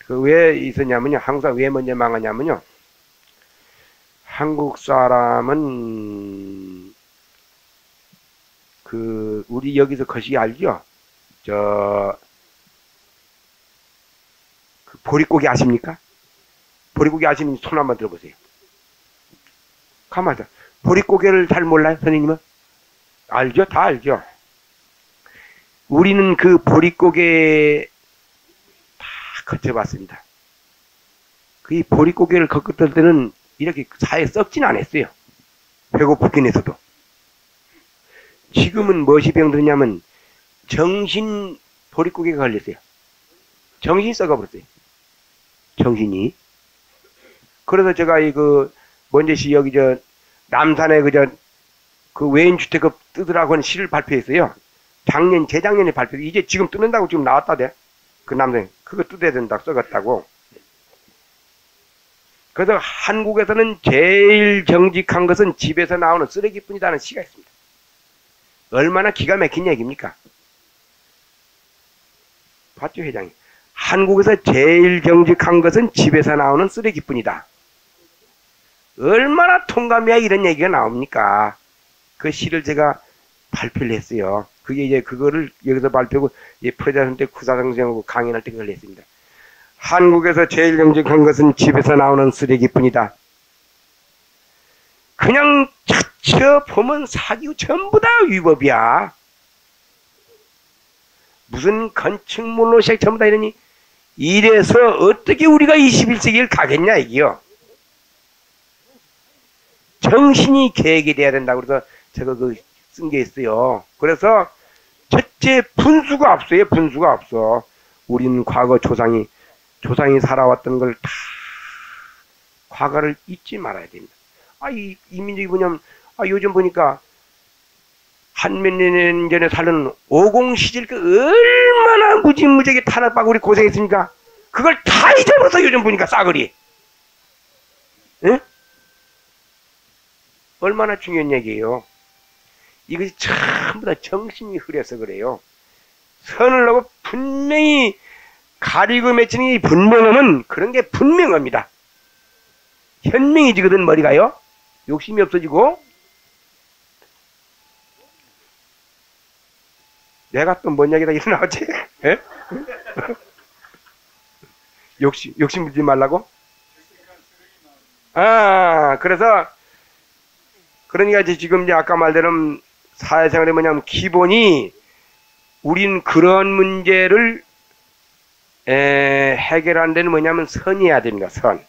A: 그 왜 있었냐면요. 한국 사람 왜 먼저 망하냐면요. 한국 사람은 우리 여기서 거시기 알죠? 보릿고기 아십니까? 보릿고기 아시는 손 한번 들어보세요. 가만히 보릿고개를 잘 몰라요, 선생님은? 알죠? 다 알죠? 우리는 그 보릿고개 다 거쳐봤습니다. 그 보릿고개를 걷을 때는 이렇게 사에 썩진 않았어요. 배고프긴 해서도. 지금은 무엇이 병들냐면 정신 보릿고개가 걸렸어요. 정신이 썩어버렸어요. 정신이. 그래서 제가 먼저시 여기 남산에 그 외인주택업 뜨더라고 하는 시를 발표했어요. 재작년에 발표했어요. 이제 지금 뜨는다고 지금 나왔다대. 그 남생. 그거 뜯어야 된다고 써갔다고. 그래서 한국에서는 제일 정직한 것은 집에서 나오는 쓰레기뿐이다는 시가 있습니다. 얼마나 기가 막힌 얘기입니까? 봤죠, 회장님? 한국에서 제일 정직한 것은 집에서 나오는 쓰레기뿐이다. 얼마나 통감해야 이런 얘기가 나옵니까? 그 시를 제가 발표를 했어요. 그게 이제 그거를 여기서 발표하고 프로자선 때 구사선생하고 강연할 때 그걸 했습니다. 한국에서 제일 정직한 것은 집에서 나오는 쓰레기뿐이다. 그냥 차쳐 보면 사기고 전부 다 위법이야. 무슨 건축물로 시작 전부 다 이러니 이래서 어떻게 우리가 21세기를 가겠냐 이게요. 정신이 계획이 돼야 된다고 그래서 제가 쓴 게 있어요. 그래서 첫째 분수가 없어요. 분수가 없어. 우리는 과거 조상이 살아왔던 걸 다 과거를 잊지 말아야 됩니다. 이 민족이 뭐냐면 요즘 보니까 한 몇 년 전에 살던 50 시절 얼마나 무지무지하게 탄압하고 우리 고생했으니까 그걸 다 잊어버려서 요즘 보니까 싸그리. 응? 얼마나 중요한 얘기예요. 이것이 전부 다 정신이 흐려서 그래요. 선을 하고 분명히 가리고 맺히는 게 분명하면 그런 게 분명합니다. 현명해지거든 머리가요. 욕심이 없어지고. 내가 또 뭔 얘기다 일어나왔지? 욕심 부리지 말라고? 그래서 그러니까 지금 이제 아까 말대로 사회생활이 뭐냐면 기본이 우린 그런 문제를 해결하는 데는 뭐냐면 선이어야 됩니다. 선.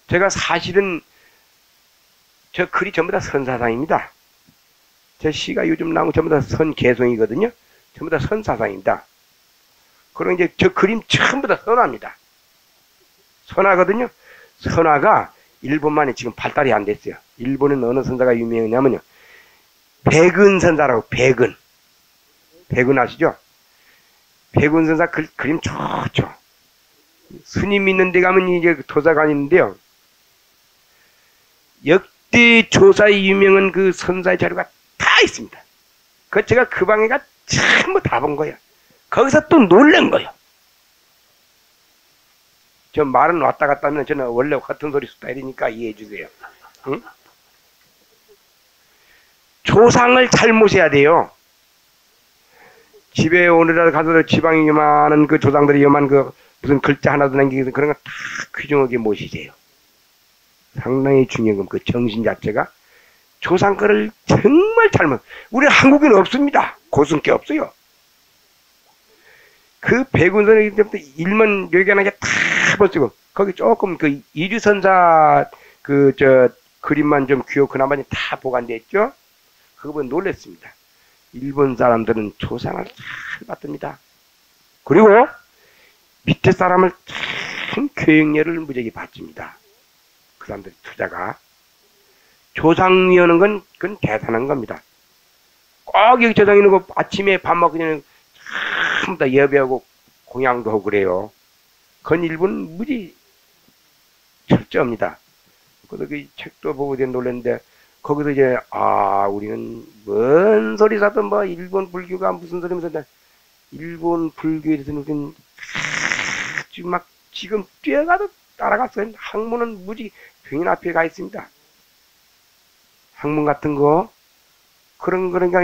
A: 제가 사실은 저 글이 전부 다 선사상입니다. 제 시가 요즘 나오고 전부 다 선개성이거든요. 전부 다 선사상입니다. 그럼 이제 저 그림 전부 다 선화입니다. 선화거든요. 선화가 일본만에 지금 발달이 안 됐어요. 일본은 어느 선사가 유명하냐면요. 백은 선사라고, 백은. 백은 아시죠? 백은 선사 그림 좋죠. 스님 있는 데 가면 이제 도사관 있는데요. 역대 조사에 유명한 그 선사의 자료가 다 있습니다. 제가 그 방에가 전부 다 본 거예요. 거기서 또 놀란 거예요. 저 말은 왔다 갔다 하면 저는 원래 같은 소리 스타일이니까 이해해 주세요. 응? 조상을 잘 모셔야 돼요. 집에 오늘날 가서 지방에 요만한 그 조상들이 요만 무슨 글자 하나도 남기기 그런 거 다 귀중하게 모시세요. 상당히 중요한 건 그 정신 자체가 조상 거를 정말 잘못. 우리 한국에는 없습니다. 고승께 없어요. 그 백운선의 때부터 일만 요기하는 게 다 벌쓰고 거기 조금 그 이주선사 그림만 좀 귀엽고 그나마니 다 보관돼 있죠. 그거 보면 놀랬습니다. 일본 사람들은 조상을 잘 받듭니다. 그리고 밑에 사람을 참 교육료를 무지하게 받습니다. 그 사람들 투자가. 조상이라는 건 그건 대단한 겁니다. 꼭 여기 조상 있는 거 아침에 밥 먹기 전에 전부 다 예배하고 공양도 하고 그래요. 그건 일본 무지 철저합니다. 그래서 그 책도 보고 이제 놀랐는데 거기서 이제 우리는 뭔 소리 사든 뭐 일본 불교가 무슨 소리면서 일본 불교에 대해서는 지금 막 지금 뛰어가도 따라갔어요. 학문은 무지 병인 앞에 가 있습니다. 학문 같은 거 그러니까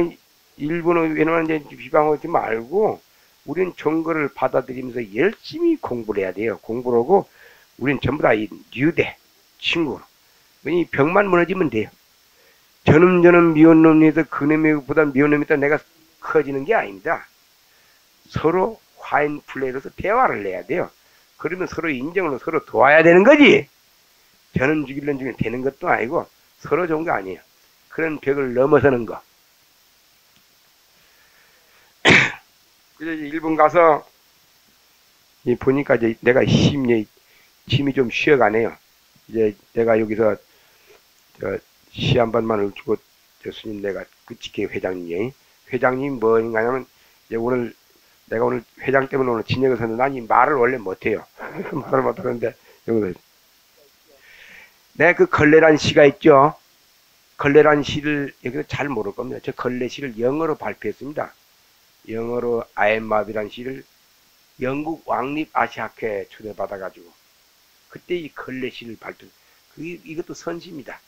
A: 일본어 왜냐면 이제 비방하지 말고 우리는 정거를 받아들이면서 열심히 공부를 해야 돼요. 공부를 하고 우리는 전부 다 이 뉴대 친구로 이 벽만 무너지면 돼요. 저놈 미운 놈에서 그놈보다 미운 놈이 있다 내가 커지는 게 아닙니다. 서로 화인 플레이로서 대화를 해야 돼요. 그러면 서로 인정으로 서로 도와야 되는 거지. 저는 죽일는 중에 되는 것도 아니고 서로 좋은 거 아니에요. 그런 벽을 넘어서는 거. 그래서 일본 가서 보니까 이제 내가 힘이 좀 쉬어가네요. 이제 내가 여기서 시 한 번만 주고 스님 내가 그치게 회장님 뭐인가 하면 이제 오늘 내가 오늘 회장 때문에 오늘 진역을 섰는데 난 이 말을 원래 못해요. 말을 못하는데 여기서 내가 그 걸레란 시가 있죠. 걸레란 시를 여기서 잘 모를 겁니다. 저 걸레 시를 영어로 발표했습니다. 영어로 아엠마비란 시를 영국 왕립 아시아학회에 초대받아가지고 그때 이 걸레 시를 발표. 이것도 선시입니다.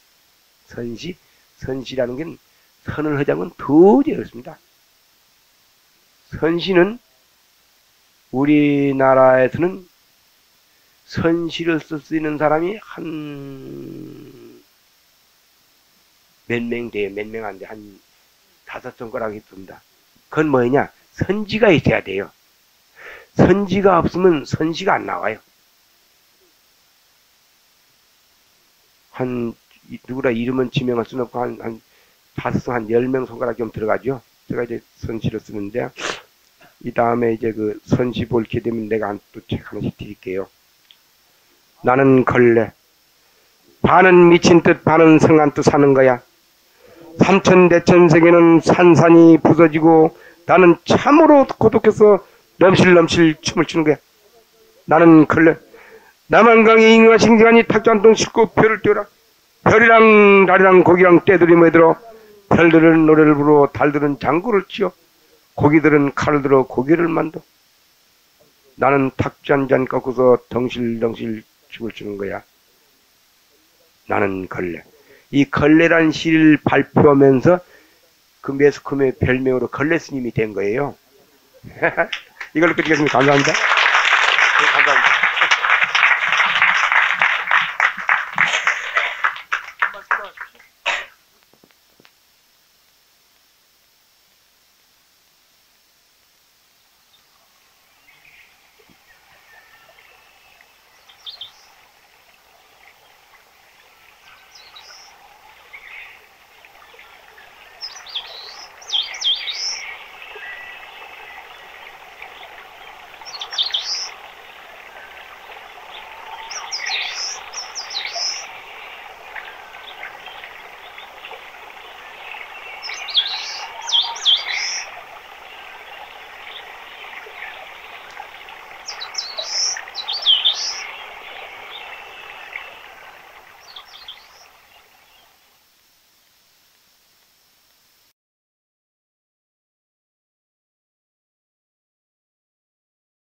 A: 선시라는 게 선을 하자면 도저히 어렵습니다. 선시는 우리나라에서는 선시를 쓸 수 있는 사람이 한 몇 명 돼요. 몇 명 안 돼. 한 5손가락이 듭니다. 그건 뭐냐? 선지가 있어야 돼요. 선지가 없으면 선시가 안 나와요. 누구라 이름은 지명할 수는 없고 한 10명 손가락 좀 들어가죠. 제가 이제 선시를 쓰는데 이 다음에 이제 그 선시 볼게 되면 내가 또 책 하나씩 드릴게요. 나는 걸레 반은 미친 듯 반은 성한 뜻 사는 거야. 삼천대천세계는 산산이 부서지고 나는 참으로 고독해서 넘실넘실 춤을 추는 거야. 나는 걸레 남한강에 잉여가 싱싱하니 탁자 한 통 싣고 별을 띄워라. 별이랑 달이랑 고기랑 떼들이 모여들어 별들은 노래를 부르고 달들은 장구를 치어 고기들은 칼을 들어 고기를 만들어. 나는 탁자 한 잔 꺾고서 덩실덩실 춤을 추는 거야. 나는 걸레. 이 걸레란 시를 발표하면서 그 매스컴의 별명으로 걸레 스님이 된 거예요. 이걸로 끝이겠습니다. 감사합니다.